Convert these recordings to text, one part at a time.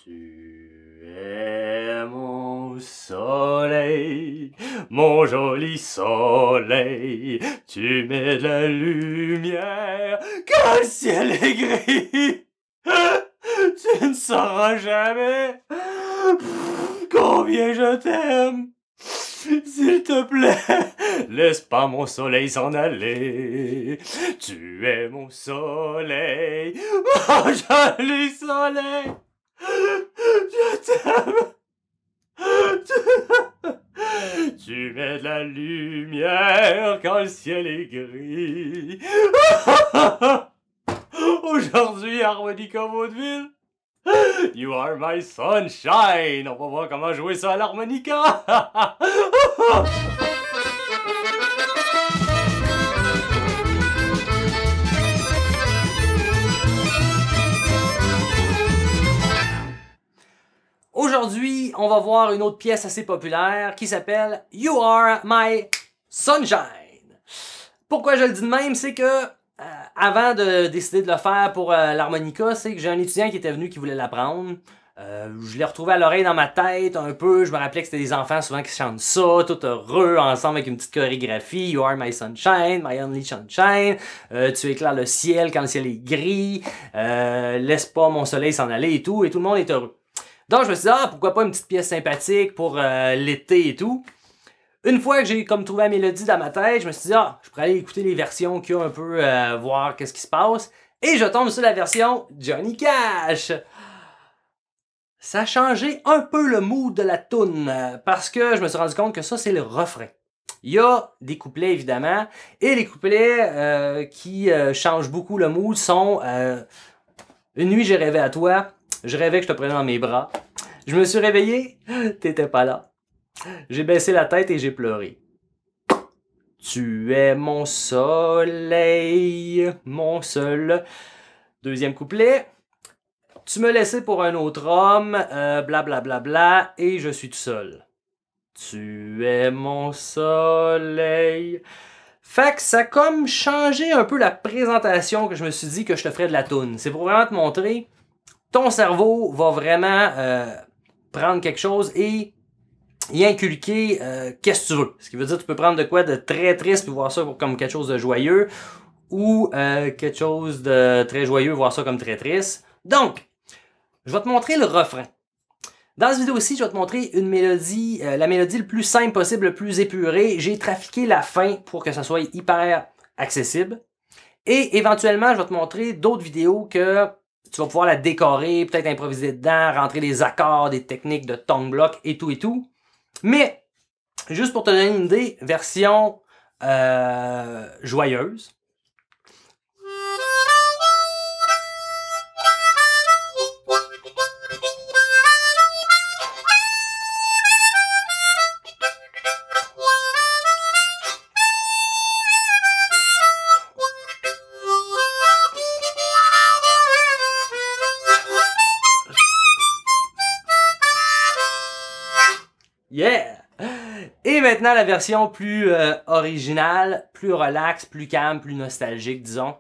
Tu es mon soleil, mon joli soleil, tu mets de la lumière quand le ciel est gris. Tu ne sauras jamais combien je t'aime. S'il te plaît, laisse pas mon soleil s'en aller. Tu es mon soleil, mon joli soleil. Je t'aime. Tu mets de la lumière quand le ciel est gris. Aujourd'hui, Harmonica Vaudeville. You are my sunshine. On va voir comment jouer ça à l'harmonica. Aujourd'hui, on va voir une autre pièce assez populaire qui s'appelle You Are My Sunshine. Pourquoi je le dis de même, c'est que avant de décider de le faire pour l'harmonica, c'est que j'ai un étudiant qui était venu qui voulait l'apprendre. Je l'ai retrouvé à l'oreille dans ma tête un peu. Je me rappelais que c'était des enfants souvent qui chantent ça, tout heureux, ensemble avec une petite chorégraphie. You are my sunshine, my only sunshine. Tu éclaires le ciel quand le ciel est gris. Laisse pas mon soleil s'en aller et tout le monde est heureux. Donc je me suis dit, pourquoi pas une petite pièce sympathique pour l'été et tout. Une fois que j'ai comme trouvé la mélodie dans ma tête, je me suis dit, je pourrais aller écouter les versions qu'il y a un peu, voir qu'est-ce qui se passe. Et je tombe sur la version Johnny Cash. Ça a changé un peu le mood de la toune, parce que je me suis rendu compte que ça, c'est le refrain. Il y a des couplets, évidemment, et les couplets qui changent beaucoup le mood sont Une nuit, j'ai rêvé à toi, je rêvais que je te prenais dans mes bras. Je me suis réveillé, t'étais pas là. J'ai baissé la tête et j'ai pleuré. Tu es mon soleil, mon seul. Deuxième couplet. Tu me laissais pour un autre homme, blablabla, bla, bla, et je suis tout seul. Tu es mon soleil. Fait que ça a comme changé un peu la présentation que je me suis dit que je te ferais de la toune. C'est pour vraiment te montrer, ton cerveau va vraiment prendre quelque chose et y inculquer qu'est-ce que tu veux. Ce qui veut dire que tu peux prendre de quoi de très triste puis voir ça comme quelque chose de joyeux ou quelque chose de très joyeux, voir ça comme très triste. Donc, je vais te montrer le refrain. Dans cette vidéo-ci, je vais te montrer une mélodie, la mélodie le plus simple possible, le plus épurée. J'ai trafiqué la fin pour que ça soit hyper accessible. Et éventuellement, je vais te montrer d'autres vidéos que tu vas pouvoir la décorer, peut-être improviser dedans, rentrer des accords, des techniques de tongue block et tout et tout. Mais, juste pour te donner une idée, version joyeuse. Yeah! Et maintenant, la version plus originale, plus relax, plus calme, plus nostalgique, disons.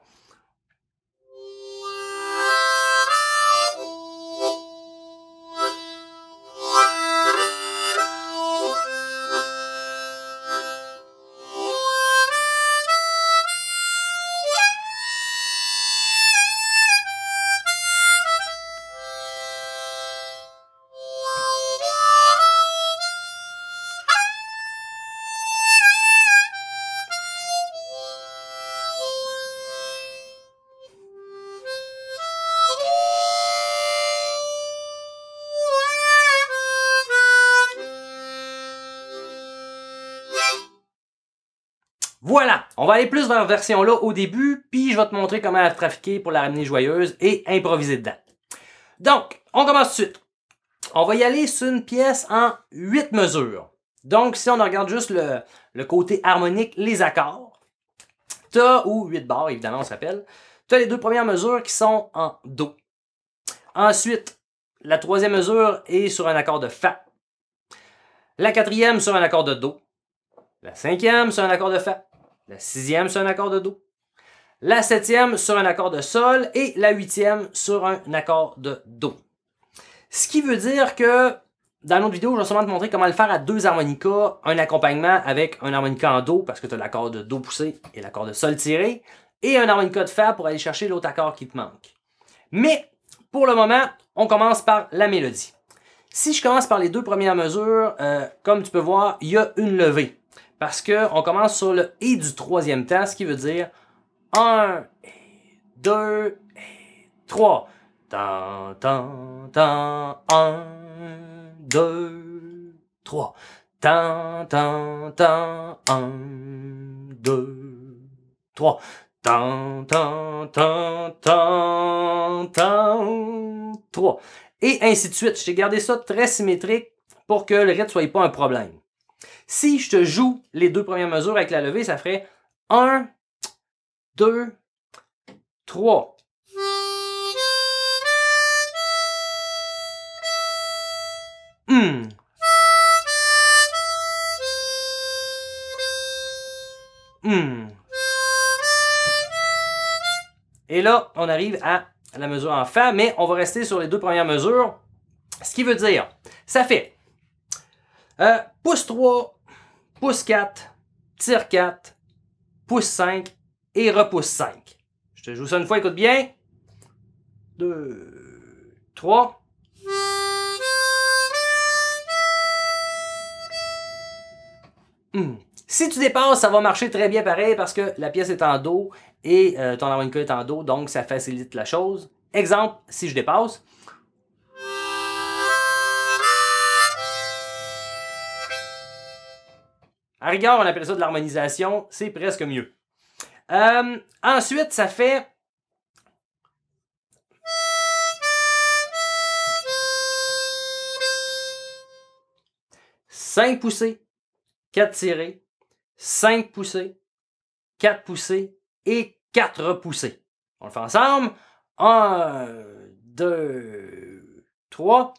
Voilà, on va aller plus vers la version là au début, puis je vais te montrer comment la trafiquer pour la ramener joyeuse et improviser dedans. Donc, on commence tout de suite. On va y aller sur une pièce en 8 mesures. Donc, si on regarde juste le côté harmonique, les accords, ou 8 barres, évidemment, on se rappelle, tu as les deux premières mesures qui sont en Do. Ensuite, la troisième mesure est sur un accord de Fa. La quatrième sur un accord de Do. La cinquième sur un accord de Fa. La sixième sur un accord de Do. La septième sur un accord de Sol. Et la huitième sur un accord de Do. Ce qui veut dire que dans l'autre vidéo, je vais sûrement te montrer comment le faire à deux harmonicas, un accompagnement avec un harmonica en Do, parce que tu as l'accord de Do poussé et l'accord de Sol tiré, et un harmonica de Fa pour aller chercher l'autre accord qui te manque. Mais, pour le moment, on commence par la mélodie. Si je commence par les deux premières mesures, comme tu peux voir, il y a une levée. Parce qu'on commence sur le Et du troisième temps, ce qui veut dire 1, 2, 3. Tan, tan, tan, 1, 2, 3. Tan, tan, tan, 1, 2, 3. Tan, tan, tan, tan, tan, 3. Et ainsi de suite. Je t'ai gardé ça très symétrique pour que le rythme ne soit pas un problème. Si je te joue les deux premières mesures avec la levée, ça ferait 1, 2, 3. Et là, on arrive à la mesure en Fa, mais on va rester sur les deux premières mesures. Ce qui veut dire, ça fait pouce 3, pouce 4, tire 4, pouce 5 et repousse 5. Je te joue ça une fois, écoute bien. 2, 3. Si tu dépasses, ça va marcher très bien pareil parce que la pièce est en Do et ton harmonica est en Do, donc ça facilite la chose. Exemple, si je dépasse. À rigueur, on appelle ça de l'harmonisation, c'est presque mieux. Ensuite, ça fait... cinq poussées, 4 tirés, 5 poussées, 4 poussées et 4 poussées. On le fait ensemble. 1, 2, 3.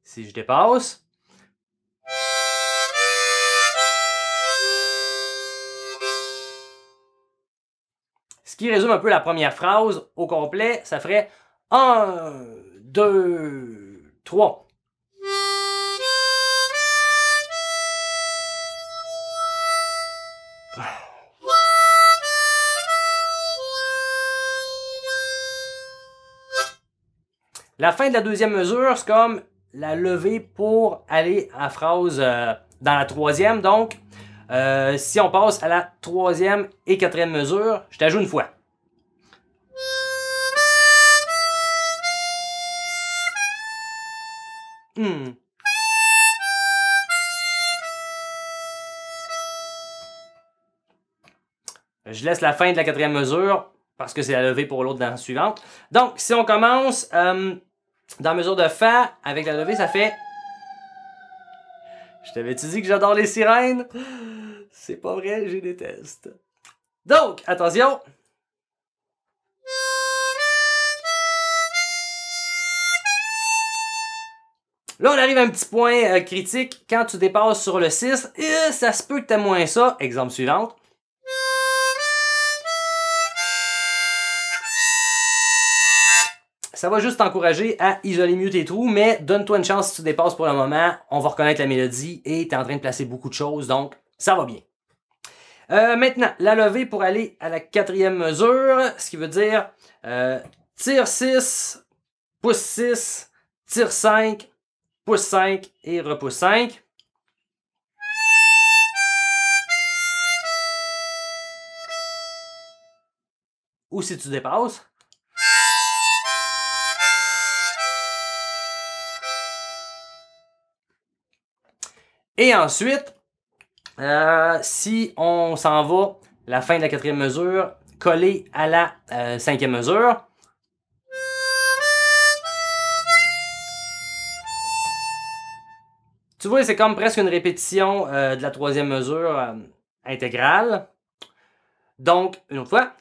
Si je dépasse. Ce qui résume un peu la première phrase au complet, ça ferait 1, 2, 3. La fin de la deuxième mesure, c'est comme la levée pour aller à la phrase dans la troisième. Donc, si on passe à la troisième et quatrième mesure, je t'ajoute une fois. Je laisse la fin de la quatrième mesure parce que c'est la levée pour l'autre dans la suivante. Donc, si on commence dans la mesure de Fa, avec la levée, ça fait... Je t'avais-tu dit que j'adore les sirènes? C'est pas vrai, je les déteste. Donc, attention. Là, on arrive à un petit point critique. Quand tu dépasses sur le 6, ça se peut que tu aies moins ça. Exemple suivant. Ça va juste t'encourager à isoler mieux tes trous, mais donne-toi une chance si tu dépasses pour le moment. On va reconnaître la mélodie et tu es en train de placer beaucoup de choses, donc ça va bien. Maintenant, la levée pour aller à la quatrième mesure, ce qui veut dire tire 6, pouce 6, tire 5, pouce 5 et repousse 5. Ou si tu dépasses. Et ensuite, si on s'en va, la fin de la quatrième mesure, collée à la cinquième mesure. Tu vois, c'est comme presque une répétition de la troisième mesure intégrale. Donc, une autre fois.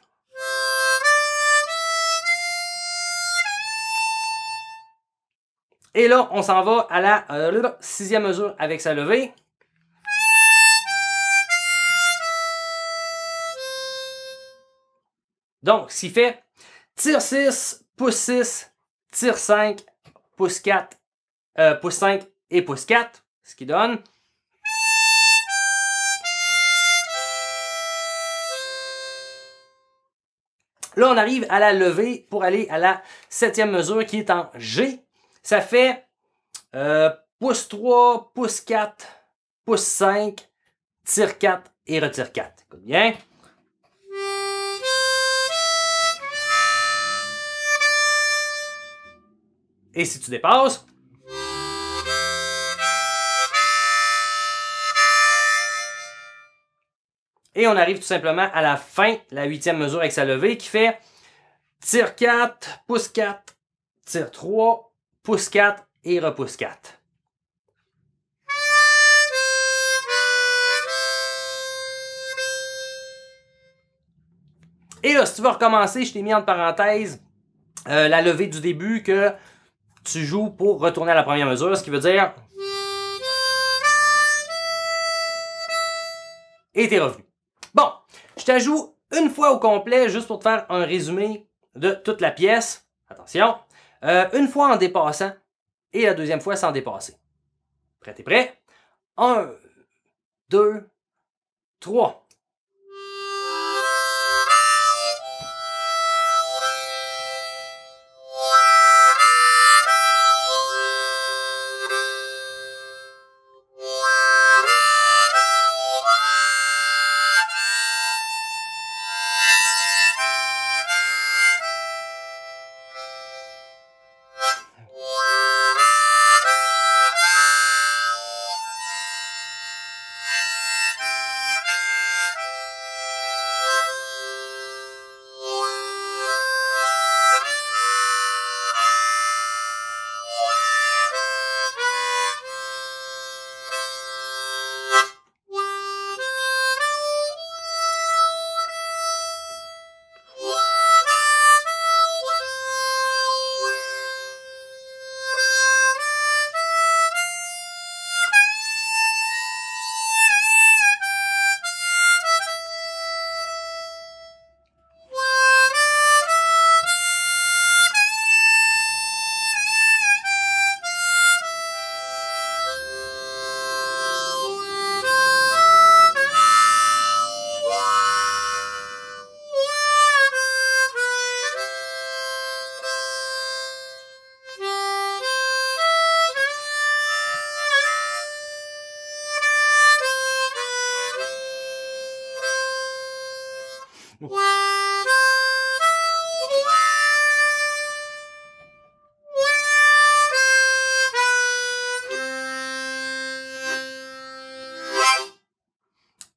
Et là, on s'en va à la sixième mesure avec sa levée. Donc, ce qui fait tire 6, pouce 6, tire 5, pouce 4, pouce 5 et pouce 4, ce qui donne... Là, on arrive à la levée pour aller à la 7e mesure qui est en G. Ça fait pouce 3, pouce 4, pouce 5, tire 4 et retire 4. Écoute bien. Et si tu dépasses... Et on arrive tout simplement à la fin, la 8e mesure avec sa levée qui fait tire 4, pouce 4, tire 3, pouce 4 et repousse 4. Et là, si tu veux recommencer, je t'ai mis entre parenthèses la levée du début que tu joues pour retourner à la première mesure, ce qui veut dire... Et t'es revenu. Bon, je t'ajoute une fois au complet, juste pour te faire un résumé de toute la pièce. Attention. Une fois en dépassant et la deuxième fois sans dépasser. Prêt, t'es prêt? 1, 2, 3.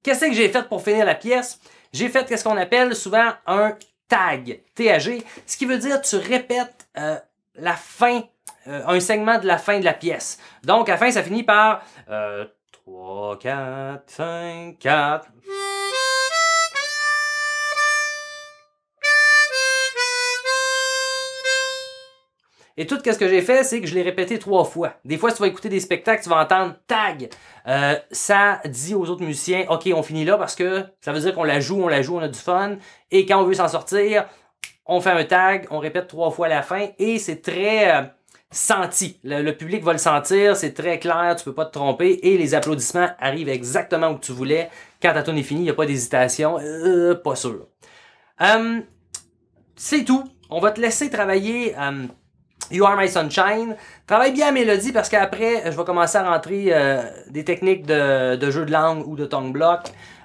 Qu'est-ce que j'ai fait pour finir la pièce? J'ai fait ce qu'on appelle souvent un tag, T-A-G, ce qui veut dire que tu répètes la fin, un segment de la fin de la pièce. Donc, à la fin, ça finit par 3, 4, 5, 4. Et tout ce que j'ai fait, c'est que je l'ai répété 3 fois. Des fois, si tu vas écouter des spectacles, tu vas entendre « tag ». Ça dit aux autres musiciens « Ok, on finit là parce que ça veut dire qu'on la joue, on a du fun. Et quand on veut s'en sortir, on fait un tag, on répète 3 fois à la fin. Et c'est très senti. Le public va le sentir, c'est très clair, tu peux pas te tromper. Et les applaudissements arrivent exactement où tu voulais. Quand ta tune est finie, il n'y a pas d'hésitation. Pas sûr. C'est tout. On va te laisser travailler... You Are My Sunshine. Travaille bien la mélodie parce qu'après, je vais commencer à rentrer des techniques de jeu de langue ou de tongue block.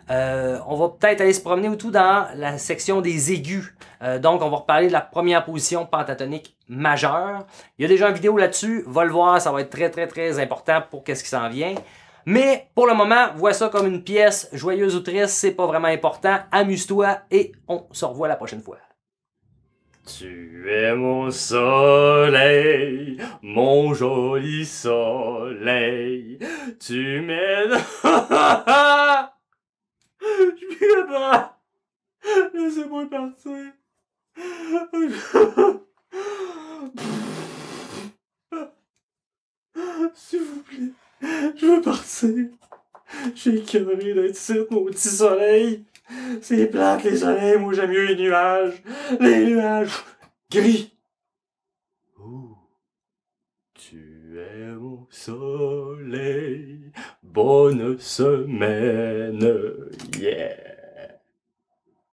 On va peut-être aller se promener ou tout dans la section des aigus. Donc, on va reparler de la première position pentatonique majeure. Il y a déjà une vidéo là-dessus. Va le voir, ça va être très, très, très important pour qu'est-ce qui s'en vient. Mais pour le moment, vois ça comme une pièce joyeuse ou triste. C'est pas vraiment important. Amuse-toi et on se revoit la prochaine fois. Tu es mon soleil, mon joli soleil, tu m'aides. Je peux pas. Laissez-moi partir. S'il vous plaît, je veux partir. J'ai écœuré d'être ici, mon petit soleil. C'est plate les soleils, moi j'aime mieux les nuages. Les nuages gris. Ouh, tu es mon soleil, bonne semaine, yeah.